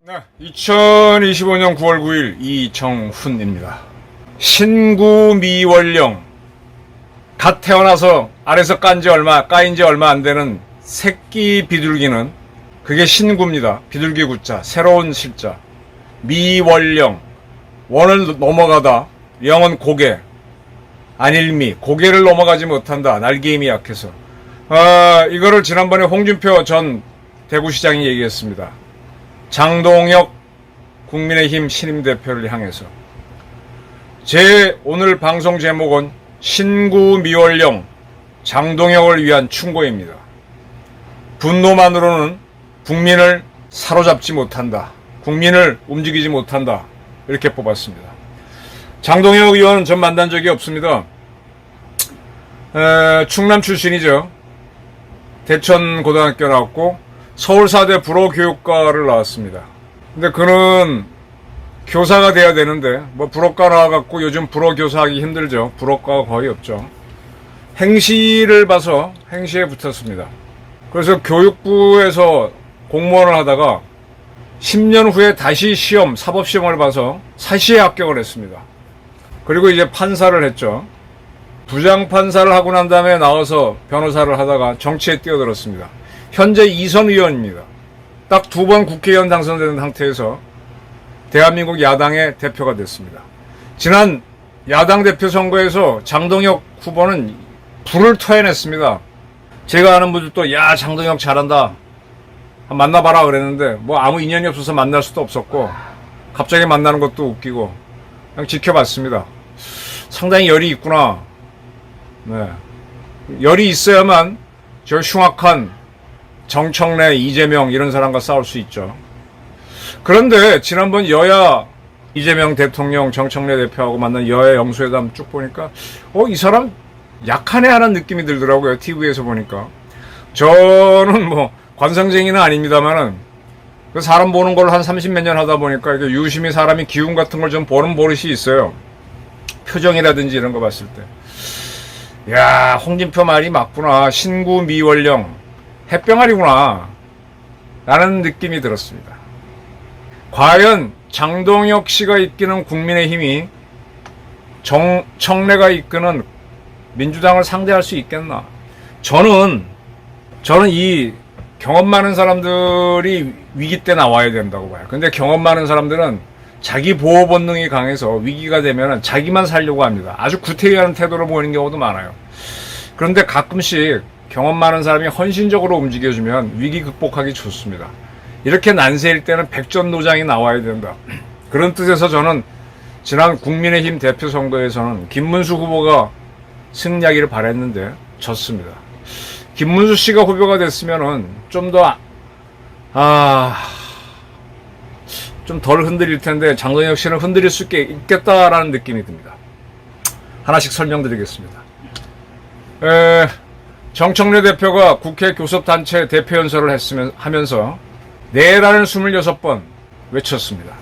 네, 2025년 9월 9일 이정훈입니다. 신구 미원령, 갓 태어나서 알에서 까인 지 얼마 안 되는 새끼 비둘기는 그게 신구입니다. 비둘기 구자, 새로운 실자. 미원령, 원을 넘어가다, 영은 고개, 안일미, 고개를 넘어가지 못한다. 날개 힘이 약해서. 이거를 지난번에 홍준표 전 대구시장이 얘기했습니다. 장동혁 국민의힘 신임 대표를 향해서. 제 오늘 방송 제목은 신구 미원령, 장동혁을 위한 충고입니다. 분노만으로는 국민을 사로잡지 못한다. 국민을 움직이지 못한다. 이렇게 뽑았습니다. 장동혁 의원은 전 만난 적이 없습니다. 충남 출신이죠. 대천고등학교 나왔고 서울사대 불어교육과를 나왔습니다. 근데 그는 교사가 돼야 되는데 뭐 불어과 나와갖고 요즘 불어교사하기 힘들죠. 불어과가 거의 없죠. 행시를 봐서 행시에 붙었습니다. 그래서 교육부에서 공무원을 하다가 10년 후에 다시 사법시험을 봐서 사시에 합격을 했습니다. 그리고 이제 판사를 했죠. 부장판사를 하고 난 다음에 나와서 변호사를 하다가 정치에 뛰어들었습니다. 현재 2선 의원입니다. 딱 2번 국회의원 당선된 상태에서 대한민국 야당의 대표가 됐습니다. 지난 야당 대표 선거에서 장동혁 후보는 불을 토해냈습니다. 제가 아는 분들도 야 장동혁 잘한다. 만나봐라 그랬는데 뭐 아무 인연이 없어서 만날 수도 없었고 갑자기 만나는 것도 웃기고 그냥 지켜봤습니다. 상당히 열이 있구나. 네. 열이 있어야만 저 흉악한 정청래, 이재명 이런 사람과 싸울 수 있죠. 그런데 지난번 여야 이재명 대통령, 정청래 대표하고 만난 여야 영수회담 쭉 보니까 이 사람 약하네 하는 느낌이 들더라고요. TV에서 보니까. 저는 뭐 관상쟁이는 아닙니다만은 그 사람 보는 걸 한 30몇 년 하다 보니까 이게 유심히 사람이 기운 같은 걸 좀 보는 버릇이 있어요. 표정이라든지 이런 거 봤을 때. 야, 홍준표 말이 맞구나. 신구 미원령. 햇병아리구나. 라는 느낌이 들었습니다. 과연 장동혁 씨가 이끄는 국민의힘이 정청래가 이끄는 민주당을 상대할 수 있겠나? 저는 이 경험 많은 사람들이 위기 때 나와야 된다고 봐요. 근데 경험 많은 사람들은 자기 보호 본능이 강해서 위기가 되면 자기만 살려고 합니다. 아주 구태의하는 태도를 보이는 경우도 많아요. 그런데 가끔씩 경험 많은 사람이 헌신적으로 움직여주면 위기 극복하기 좋습니다. 이렇게 난세일 때는 백전노장이 나와야 된다. 그런 뜻에서 저는 지난 국민의힘 대표 선거에서는 김문수 후보가 승리하기를 바랬는데 졌습니다. 김문수 씨가 후보가 됐으면은 좀 덜 흔들릴 텐데 장동혁 씨는 흔들릴 수 있겠다라는 느낌이 듭니다. 하나씩 설명드리겠습니다. 정청래 대표가 국회 교섭단체 대표 연설을 하면서 내라는 26번 외쳤습니다.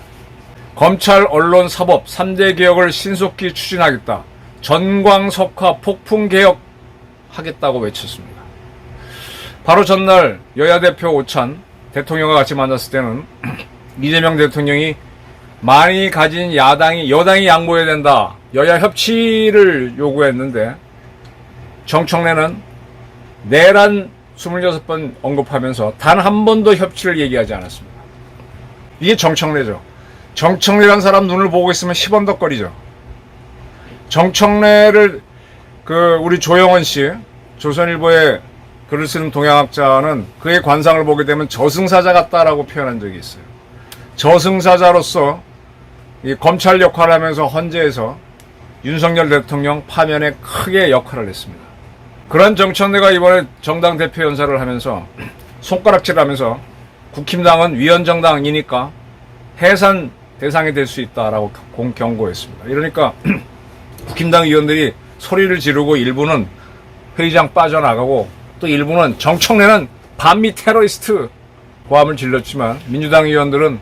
검찰, 언론, 사법 3대 개혁을 신속히 추진하겠다. 전광석화 폭풍개혁 하겠다고 외쳤습니다. 바로 전날 여야 대표 오찬 대통령과 같이 만났을 때는 이재명 대통령이 많이 가진 여당이 양보해야 된다. 여야 협치를 요구했는데 정청래는 내란 26번 언급하면서 단 한 번도 협치를 얘기하지 않았습니다. 이게 정청래죠. 정청래라는 사람 눈을 보고 있으면 10원덕거리죠. 정청래를 우리 조영원 씨, 조선일보에 글을 쓰는 동양학자는 그의 관상을 보게 되면 저승사자 같다라고 표현한 적이 있어요. 저승사자로서 이 검찰 역할을 하면서 헌재에서 윤석열 대통령 파면에 크게 역할을 했습니다. 그런 정청래가 이번에 정당 대표 연설을 하면서 손가락질하면서 국힘당은 위헌정당이니까 해산 대상이 될 수 있다라고 경고했습니다. 이러니까 국힘당 의원들이 소리를 지르고 일부는 회의장 빠져나가고 또 일부는 정청래는 반미 테러리스트 고함을 질렀지만 민주당 의원들은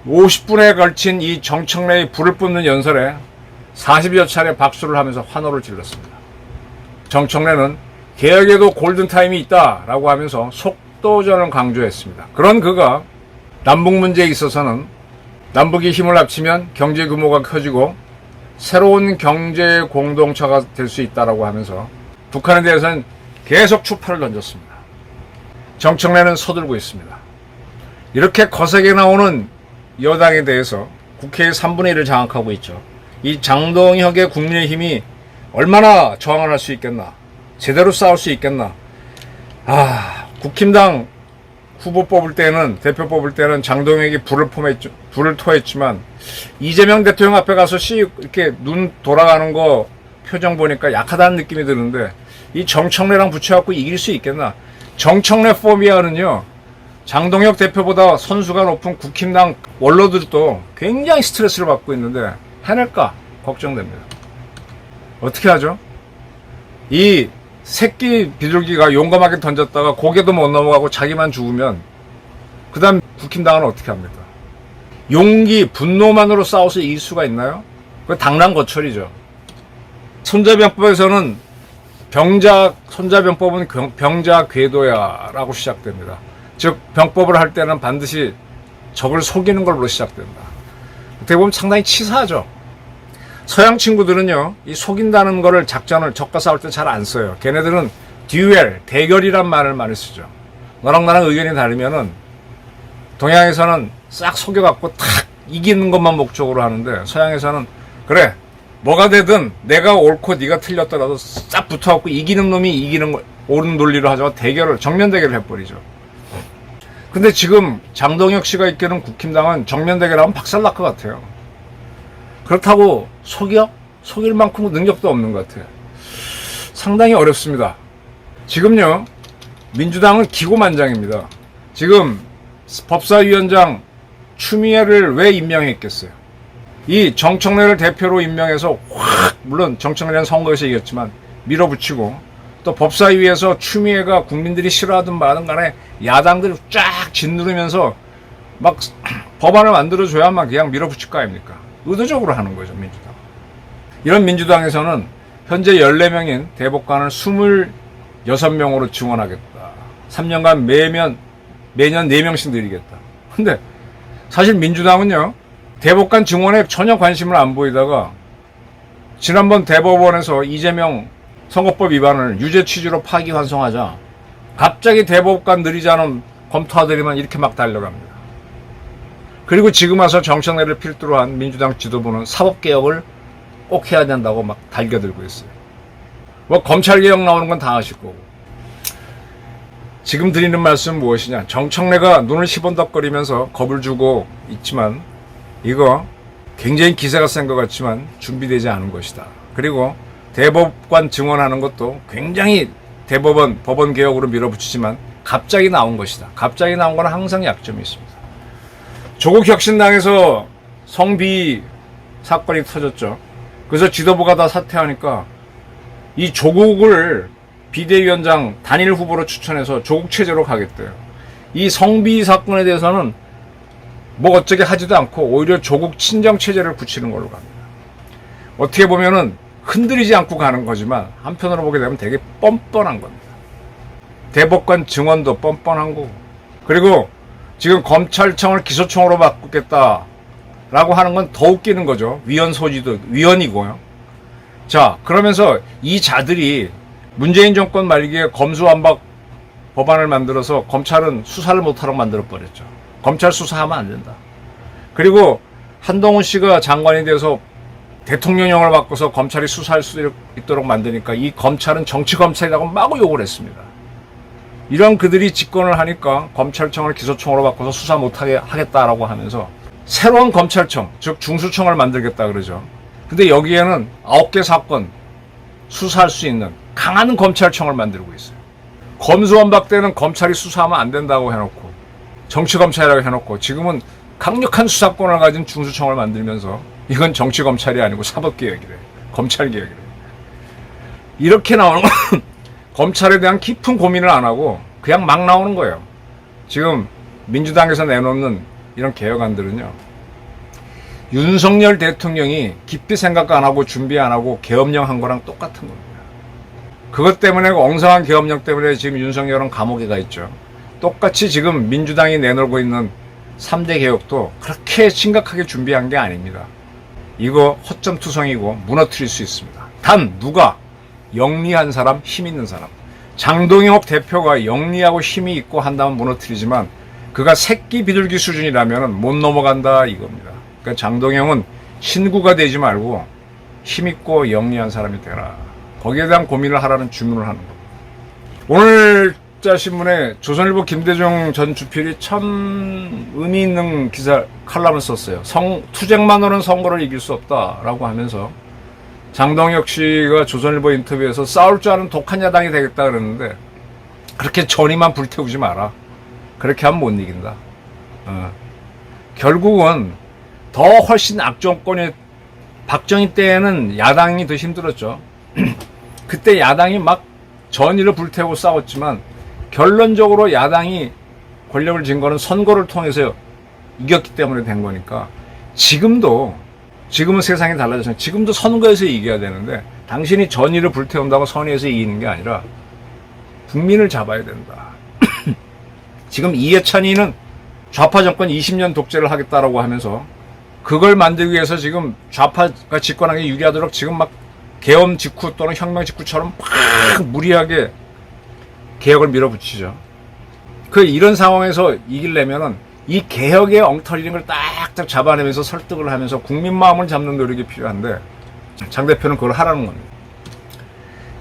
50분에 걸친 이 정청래의 불을 뿜는 연설에 40여 차례 박수를 하면서 환호를 질렀습니다. 정청래는 개혁에도 골든타임이 있다라고 하면서 속도전을 강조했습니다. 그런 그가 남북 문제에 있어서는 남북이 힘을 합치면 경제 규모가 커지고 새로운 경제 공동체가 될 수 있다라고 하면서 북한에 대해서는 계속 추파를 던졌습니다. 정청래는 서둘고 있습니다. 이렇게 거세게 나오는 여당에 대해서 국회의 3분의 1을 장악하고 있죠. 이 장동혁의 국민의힘이 얼마나 저항을 할 수 있겠나, 제대로 싸울 수 있겠나. 국힘당 후보 뽑을 때는, 대표 뽑을 때는 장동혁이 불을 토했지만 이재명 대통령 앞에 가서 이렇게 눈 돌아가는 거 표정 보니까 약하다는 느낌이 드는데 이 정청래랑 붙여갖고 이길 수 있겠나. 정청래 포비아는요, 장동혁 대표보다 선수가 높은 국힘당 원로들도 굉장히 스트레스를 받고 있는데 해낼까 걱정됩니다. 어떻게 하죠? 이 새끼 비둘기가 용감하게 던졌다가 고개도 못 넘어가고 자기만 죽으면 그 다음 국힘당은 어떻게 합니까? 용기, 분노만으로 싸워서 이길 수가 있나요? 그거 당랑거철이죠. 손자병법에서는 손자병법은 병자궤도야 라고 시작됩니다. 즉 병법을 할 때는 반드시 적을 속이는 걸로 시작된다. 어떻게 보면 상당히 치사하죠. 서양 친구들은요, 이 속인다는 거를 적과 싸울 때 잘 안 써요. 걔네들은 듀엘, 대결이란 말을 많이 쓰죠. 너랑 나랑 의견이 다르면은 동양에서는 싹 속여갖고 탁 이기는 것만 목적으로 하는데 서양에서는 그래, 뭐가 되든 내가 옳고 네가 틀렸더라도 싹 붙어갖고 이기는 놈이 이기는 거, 옳은 논리로 하자고 정면 대결을 해버리죠. 근데 지금 장동혁 씨가 이끄는 국힘당은 정면 대결하면 박살날 것 같아요. 그렇다고 속일 만큼 능력도 없는 것 같아요. 상당히 어렵습니다. 지금요, 민주당은 기고만장입니다. 지금 법사위원장 추미애를 왜 임명했겠어요? 이 정청래를 대표로 임명해서 물론 정청래는 선거에서 이겼지만 밀어붙이고 또 법사위에서 추미애가 국민들이 싫어하든 말든 간에 야당들이 쫙 짓누르면서 막 법안을 만들어줘야만 그냥 밀어붙일 거 아닙니까? 의도적으로 하는 거죠, 민주당. 이런 민주당에서는 현재 14명인 대법관을 26명으로 증원하겠다. 3년간 매년 4명씩 늘리겠다. 근데 사실 민주당은요, 대법관 증원에 전혀 관심을 안 보이다가 지난번 대법원에서 이재명 선거법 위반을 유죄 취지로 파기환송하자 갑자기 대법관 늘리자는 검토하더니만 이렇게 막 달려갑니다. 그리고 지금 와서 정청래를 필두로 한 민주당 지도부는 사법개혁을 꼭 해야 된다고 막 달겨들고 있어요. 뭐 검찰개혁 나오는 건 다 아실 거고. 지금 드리는 말씀은 무엇이냐. 정청래가 눈을 시번덕거리면서 겁을 주고 있지만 이거 굉장히 기세가 센 것 같지만 준비되지 않은 것이다. 그리고 대법관 증언하는 것도 굉장히 법원 개혁으로 밀어붙이지만 갑자기 나온 것이다. 갑자기 나온 건 항상 약점이 있습니다. 조국 혁신당에서 성비 사건이 터졌죠. 그래서 지도부가 다 사퇴하니까 이 조국을 비대위원장 단일 후보로 추천해서 조국 체제로 가겠대요. 이 성비 사건에 대해서는 뭐 어쩌게 하지도 않고 오히려 조국 친정 체제를 붙이는 걸로 갑니다. 어떻게 보면은 흔들리지 않고 가는 거지만 한편으로 보게 되면 되게 뻔뻔한 겁니다. 대법관 증언도 뻔뻔한 거고, 그리고 지금 검찰청을 기소청으로 바꾸겠다라고 하는 건 더 웃기는 거죠. 위헌 소지도 위헌이고요. 자, 그러면서 이 자들이 문재인 정권 말기에 검수완박 법안을 만들어서 검찰은 수사를 못하도록 만들어버렸죠. 검찰 수사하면 안 된다. 그리고 한동훈 씨가 장관이 돼서 대통령령을 바꿔서 검찰이 수사할 수 있도록 만드니까 이 검찰은 정치검찰이라고 마구 욕을 했습니다. 이런 그들이 집권을 하니까 검찰청을 기소청으로 바꿔서 수사 못하게 하겠다라고 하면서 새로운 검찰청, 즉 중수청을 만들겠다 그러죠. 근데 여기에는 9개 사건 수사할 수 있는 강한 검찰청을 만들고 있어요. 검수완박 때는 검찰이 수사하면 안 된다고 해놓고 정치검찰이라고 해놓고 지금은 강력한 수사권을 가진 중수청을 만들면서 이건 정치검찰이 아니고 사법개혁이래. 검찰개혁이래. 이렇게 나오는 건 검찰에 대한 깊은 고민을 안 하고 그냥 막 나오는 거예요. 지금 민주당에서 내놓는 이런 개혁안들은요, 윤석열 대통령이 깊이 생각 안 하고 준비 안 하고 계엄령 한 거랑 똑같은 겁니다. 그것 때문에 엉성한 계엄령 때문에 지금 윤석열은 감옥에 가 있죠. 똑같이 지금 민주당이 내놓고 있는 3대 개혁도 그렇게 심각하게 준비한 게 아닙니다. 이거 허점투성이고 무너뜨릴 수 있습니다. 단 누가? 영리한 사람, 힘 있는 사람. 장동혁 대표가 영리하고 힘이 있고 한다면 무너뜨리지만 그가 새끼 비둘기 수준이라면 못 넘어간다 이겁니다. 그러니까 장동혁은 신구가 되지 말고 힘 있고 영리한 사람이 되라. 거기에 대한 고민을 하라는 주문을 하는 겁니다. 오늘자 신문에 조선일보 김대중 전 주필이 참 의미 있는 기사 칼럼을 썼어요. 투쟁만으로는 선거를 이길 수 없다라고 하면서 장동혁 씨가 조선일보 인터뷰에서 싸울 줄 아는 독한 야당이 되겠다 그랬는데 그렇게 전의만 불태우지 마라. 그렇게 하면 못 이긴다. 결국은 더 훨씬 악정권의 박정희 때에는 야당이 더 힘들었죠. 그때 야당이 막 전의를 불태우고 싸웠지만 결론적으로 야당이 권력을 쥔 거는 선거를 통해서 이겼기 때문에 된 거니까 지금은 세상이 달라졌어요. 지금도 선거에서 이겨야 되는데 당신이 전의를 불태운다고 선의에서 이기는 게 아니라 국민을 잡아야 된다. 지금 이해찬이는 좌파 정권 20년 독재를 하겠다라고 하면서 그걸 만들기 위해서 지금 좌파가 집권하기 유리하도록 지금 막 계엄 직후 또는 혁명 직후처럼 막 무리하게 개혁을 밀어붙이죠. 이런 상황에서 이기려면은 이 개혁의 엉터리인 걸 딱딱 잡아내면서 설득을 하면서 국민 마음을 잡는 노력이 필요한데 장 대표는 그걸 하라는 겁니다.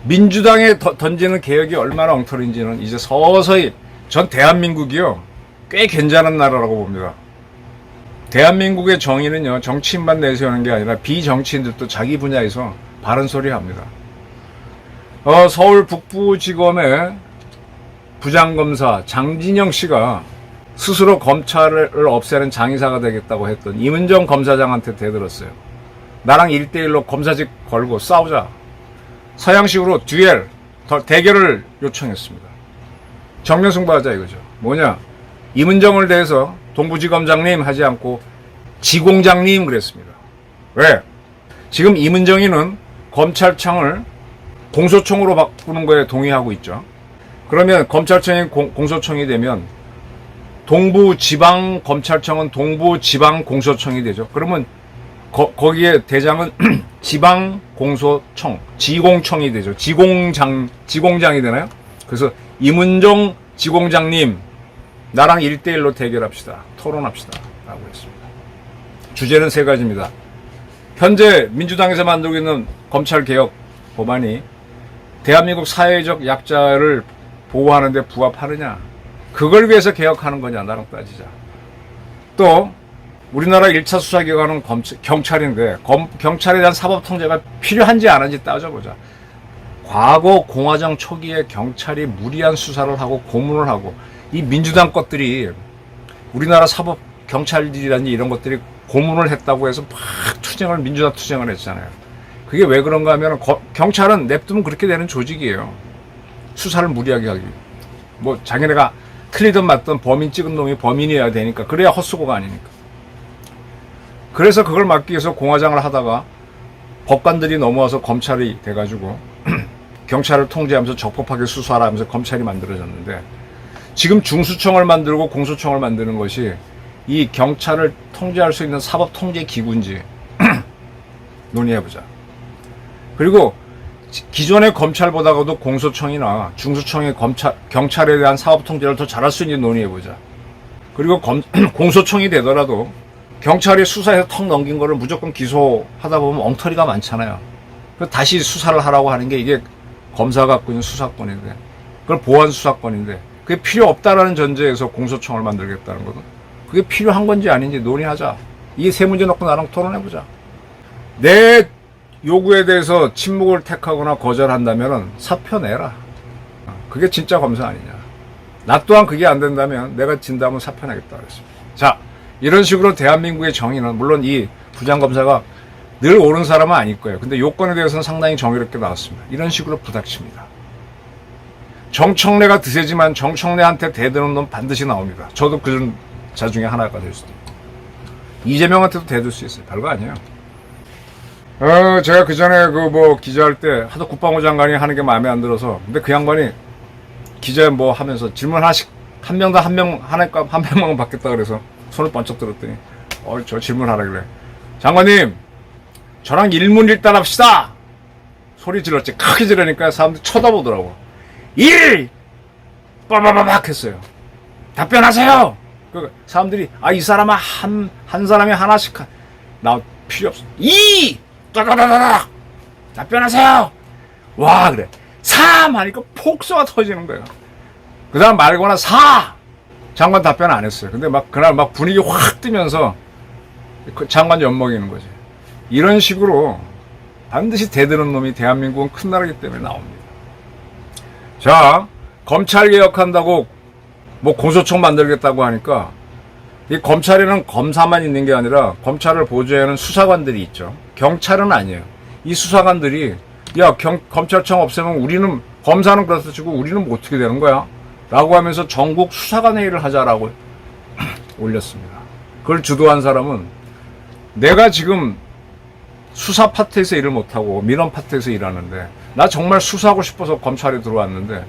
민주당에 던지는 개혁이 얼마나 엉터리인지는 이제 서서히 전 대한민국이요 꽤 괜찮은 나라라고 봅니다. 대한민국의 정의는요 정치인만 내세우는 게 아니라 비정치인들도 자기 분야에서 바른 소리 합니다. 서울 북부지검의 부장검사 장진영 씨가 스스로 검찰을 없애는 장의사가 되겠다고 했던 이문정 검사장한테 대들었어요. 나랑 1대1로 검사직 걸고 싸우자. 서양식으로 대결을 요청했습니다. 정면승부하자 이거죠. 뭐냐? 이문정을 대해서 동부지검장님 하지 않고 지공장님 그랬습니다. 왜? 지금 이문정이는 검찰청을 공소청으로 바꾸는 거에 동의하고 있죠. 그러면 검찰청이 공소청이 되면 동부지방검찰청은 동부지방공소청이 되죠. 그러면 거기에 대장은 지방공소청, 지공청이 되죠. 지공장이 되나요? 그래서 이문정 지공장님 나랑 1대1로 대결합시다. 토론합시다. 라고 했습니다. 주제는 3가지입니다. 현재 민주당에서 만들고 있는 검찰개혁 법안이 대한민국 사회적 약자를 보호하는 데 부합하느냐. 그걸 위해서 개혁하는 거냐 나랑 따지자. 또 우리나라 1차 수사기관은 경찰인데 경찰에 대한 사법통제가 필요한지 안 한지 따져보자. 과거 공화정 초기에 경찰이 무리한 수사를 하고 고문을 하고 이 민주당 것들이 우리나라 사법 경찰들이라든지 이런 것들이 고문을 했다고 해서 막 민주당 투쟁을 했잖아요. 그게 왜 그런가 하면 경찰은 냅두면 그렇게 되는 조직이에요. 수사를 무리하게 하기. 뭐 자기네가 틀리든 맞든 범인 찍은 놈이 범인이어야 되니까. 그래야 헛수고가 아니니까. 그래서 그걸 막기 위해서 공화장을 하다가 법관들이 넘어와서 검찰이 돼가지고 경찰을 통제하면서 적법하게 수사하라 하면서 검찰이 만들어졌는데 지금 중수청을 만들고 공소청을 만드는 것이 이 경찰을 통제할 수 있는 사법통제기구인지 논의해보자. 그리고 기존의 검찰보다도 공소청이나 중수청의 경찰에 대한 사법통제를 더 잘할 수 있는지 논의해보자. 그리고 공소청이 되더라도 경찰이 수사해서 턱 넘긴 거를 무조건 기소하다 보면 엉터리가 많잖아요. 다시 수사를 하라고 하는 게 이게 검사가 갖고 있는 수사권인데 그걸 보안 수사권인데 그게 필요 없다라는 전제에서 공소청을 만들겠다는 거든. 그게 필요한 건지 아닌지 논의하자. 이 3문제 놓고 나랑 토론해보자. 내 요구에 대해서 침묵을 택하거나 거절한다면 사표 내라. 그게 진짜 검사 아니냐. 나 또한 그게 안 된다면 내가 진다면 사표 내겠다 그랬습니다. 자, 이런 식으로 대한민국의 정의는 물론 이 부장검사가 늘 옳은 사람은 아닐 거예요. 근데 요건에 대해서는 상당히 정의롭게 나왔습니다. 이런 식으로 부닥칩니다. 정청래가 드세지만 정청래한테 대드는 놈 반드시 나옵니다. 저도 그런 자 중에 하나가 될 수도 있고. 이재명한테도 대들 수 있어요. 별거 아니에요. 제가 그 전에 그 뭐 기자할 때 하도 국방부 장관이 하는 게 마음에 안 들어서, 근데 그 양반이 기자 뭐 하면서 질문 하나씩 한 명당 한 명만 받겠다 그래서 손을 번쩍 들었더니 저 질문하라 그래. 장관님, 저랑 일문일답 합시다. 소리 질렀지. 크게 지르니까 사람들이 쳐다보더라고. 일! 빠바바박 했어요. 답변하세요. 그 사람들이 이 사람아 한 사람이 하나씩 나 필요 없어. 이! 따다다다다! 답변하세요. 와 그래. 3 하니까 폭소가 터지는 거예요. 그 다음 말거나 4! 장관 답변 안 했어요. 근데 막 그날 막 분위기 확 뜨면서 그 장관 엿먹이는 거지. 이런 식으로 반드시 대드는 놈이 대한민국은 큰 나라이기 때문에 나옵니다. 자, 검찰 개혁한다고 뭐 공소청 만들겠다고 하니까 이 검찰에는 검사만 있는 게 아니라 검찰을 보좌하는 수사관들이 있죠. 경찰은 아니에요. 이 수사관들이 검찰청 없애면 우리는 검사는 그렇다 치고 우리는 뭐 어떻게 되는 거야? 라고 하면서 전국 수사관 회의를 하자라고 올렸습니다. 그걸 주도한 사람은 내가 지금 수사 파트에서 일을 못하고 민원 파트에서 일하는데 나 정말 수사하고 싶어서 검찰에 들어왔는데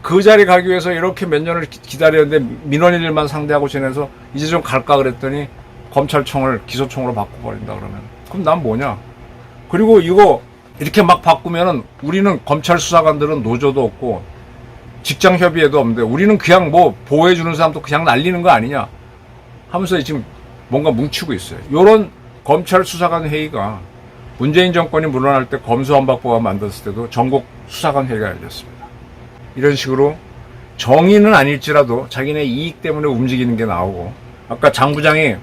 그 자리 가기 위해서 이렇게 몇 년을 기다렸는데 민원 일만 상대하고 지내서 이제 좀 갈까 그랬더니 검찰청을 기소청으로 바꿔버린다 그러면 그럼 난 뭐냐? 그리고 이거 이렇게 막 바꾸면은 우리는 검찰 수사관들은 노조도 없고 직장 협의회도 없는데 우리는 그냥 뭐 보호해주는 사람도 그냥 날리는 거 아니냐 하면서 지금 뭔가 뭉치고 있어요. 요런 검찰 수사관 회의가 문재인 정권이 물러날 때 검수완박법안 만들었을 때도 전국 수사관 회의가 열렸습니다. 이런 식으로 정의는 아닐지라도 자기네 이익 때문에 움직이는 게 나오고 아까 장 부장이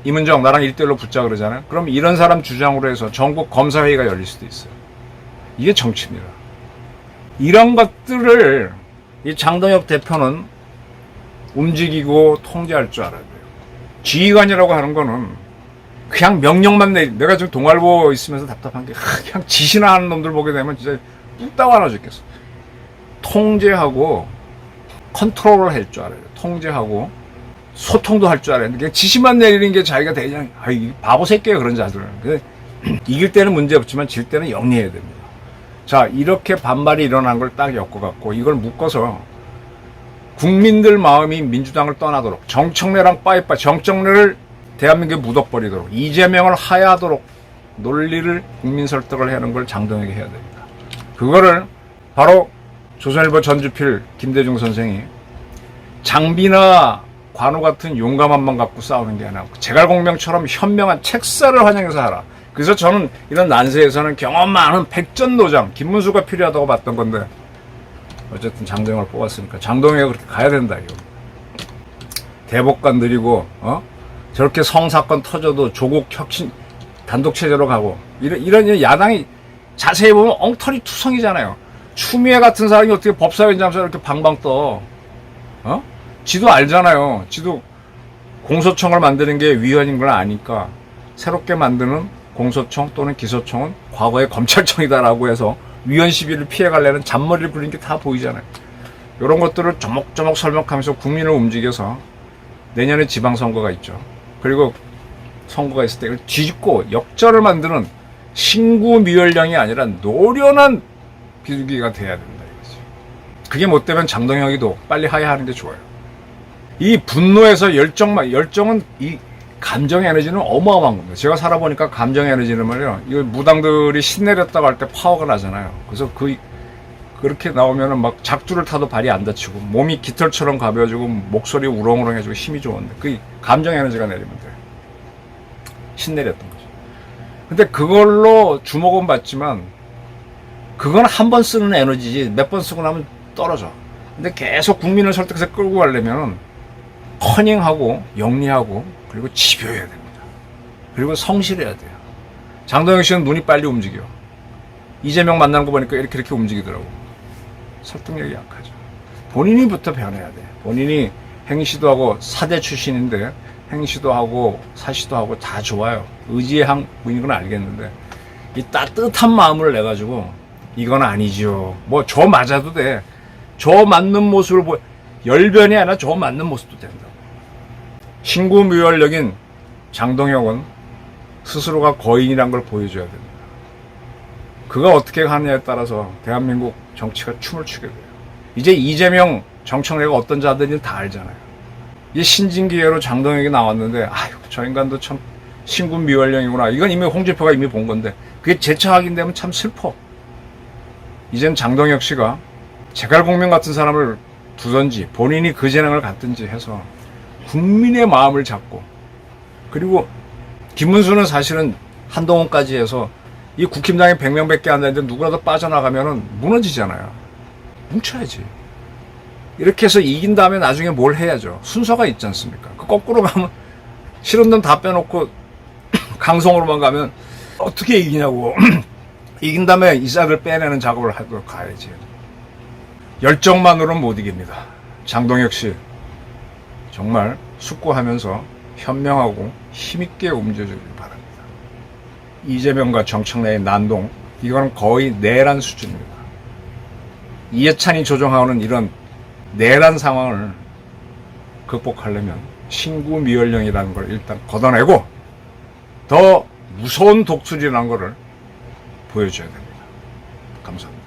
임은정 나랑 1대1로 붙자 그러잖아요. 그럼 이런 사람 주장으로 해서 전국 검사회의가 열릴 수도 있어요. 이게 정치입니다. 이런 것들을 이 장동혁 대표는 움직이고 통제할 줄 알아야 돼요. 지휘관이라고 하는 거는 그냥 명령만 내가 지금 동아일보 있으면서 답답한 게 그냥 지시나 하는 놈들 보게 되면 진짜 뚝딱 하나 죽겠어. 통제하고 컨트롤을 할 줄 알아요. 통제하고 소통도 할 줄 알아요. 그냥 지시만 내리는 게 자기가 대장 바보 새끼야 그런 자들은. 이길 때는 문제 없지만 질 때는 영리해야 됩니다. 자, 이렇게 반발이 일어난 걸 딱 엮어갖고 이걸 묶어서 국민들 마음이 민주당을 떠나도록 정청래랑 빠이빠 정청래를 대한민국에 묻어버리도록 이재명을 하야하도록 논리를 국민 설득을 하는 걸 장동혁이 해야 됩니다. 그거를 바로 조선일보 전주필 김대중 선생이 장비나 관우 같은 용감함만 갖고 싸우는 게 아니라 제갈공명처럼 현명한 책사를 환영해서 하라. 그래서 저는 이런 난세에서는 경험 많은 백전노장 김문수가 필요하다고 봤던 건데 어쨌든 장동혁을 뽑았으니까 장동혁이 그렇게 가야 된다 이거. 대법관 느리고 저렇게 성사건 터져도 조국 혁신 단독체제로 가고 이런 야당이 자세히 보면 엉터리 투성이잖아요. 추미애 같은 사람이 어떻게 법사위원장에서 이렇게 방방 떠? 지도 알잖아요. 지도 공소청을 만드는 게 위헌인 걸 아니까 새롭게 만드는 공소청 또는 기소청은 과거의 검찰청이다라고 해서 위헌 시비를 피해가려는 잔머리를 부린 게 다 보이잖아요. 이런 것들을 조목조목 설명하면서 국민을 움직여서 내년에 지방선거가 있죠. 그리고 선거가 있을 때 이걸 뒤집고 역전을 만드는 신구미열령이 아니라 노련한 비둘기가 돼야 된다 이거지. 그게 못 되면 장동혁이도 빨리 하야하는 게 좋아요. 이 분노에서 열정은 이 감정 에너지는 어마어마한 겁니다. 제가 살아보니까 감정 에너지는 말이요. 이거 무당들이 신내렸다고 할 때 파워가 나잖아요. 그래서 그렇게 나오면은 막 작두를 타도 발이 안 다치고 몸이 깃털처럼 가벼워지고 목소리 우렁우렁해지고 힘이 좋은데 그 감정 에너지가 내리면 돼요. 신내렸던 거죠. 근데 그걸로 주목은 받지만 그건 한 번 쓰는 에너지지 몇 번 쓰고 나면 떨어져. 근데 계속 국민을 설득해서 끌고 가려면 커닝하고 영리하고 그리고 집요해야 됩니다. 그리고 성실해야 돼요. 장동혁 씨는 눈이 빨리 움직여. 이재명 만나는 거 보니까 이렇게 움직이더라고. 설득력이 약하죠. 본인이부터 변해야 돼. 본인이 행시도 하고 사대 출신인데 행시도 하고 사시도 하고 다 좋아요. 의지의 항문인 건 알겠는데 이 따뜻한 마음을 내가지고 이건 아니죠. 뭐 저 맞아도 돼. 저 맞는 모습을 열변이 아니라 저 맞는 모습도 된다고. 신구미월령인 장동혁은 스스로가 거인이란 걸 보여줘야 됩니다. 그가 어떻게 하느냐에 따라서 대한민국 정치가 춤을 추게 돼요. 이제 이재명, 정청래가 어떤 자들인지 다 알잖아요. 이 신진기회로 장동혁이 나왔는데 아유 저 인간도 참 신구미월령이구나. 이건 이미 홍준표가 이미 본 건데 그게 재차 확인되면 참 슬퍼. 이젠 장동혁 씨가 제갈공명 같은 사람을 두던지 본인이 그 재능을 갖든지 해서 국민의 마음을 잡고, 그리고 김문수는 사실은 한동훈까지 해서 이 국힘당에 100명밖에 안 되는데 누구라도 빠져나가면은 무너지잖아요. 뭉쳐야지. 이렇게 해서 이긴 다음에 나중에 뭘 해야죠. 순서가 있지 않습니까? 그 거꾸로 가면 싫은 놈 다 빼놓고 강성으로만 가면 어떻게 이기냐고. 이긴 다음에 이삭을 빼내는 작업을 하고 가야지. 열정만으로는 못 이깁니다. 장동혁 씨 정말 숙고하면서 현명하고 힘있게 움직여주길 바랍니다. 이재명과 정청래의 난동, 이거는 거의 내란 수준입니다. 이해찬이 조종하는 이런 내란 상황을 극복하려면 신구미월령이라는 걸 일단 걷어내고 더 무서운 독수리라는 것을 보여줘야 됩니다. 감사합니다.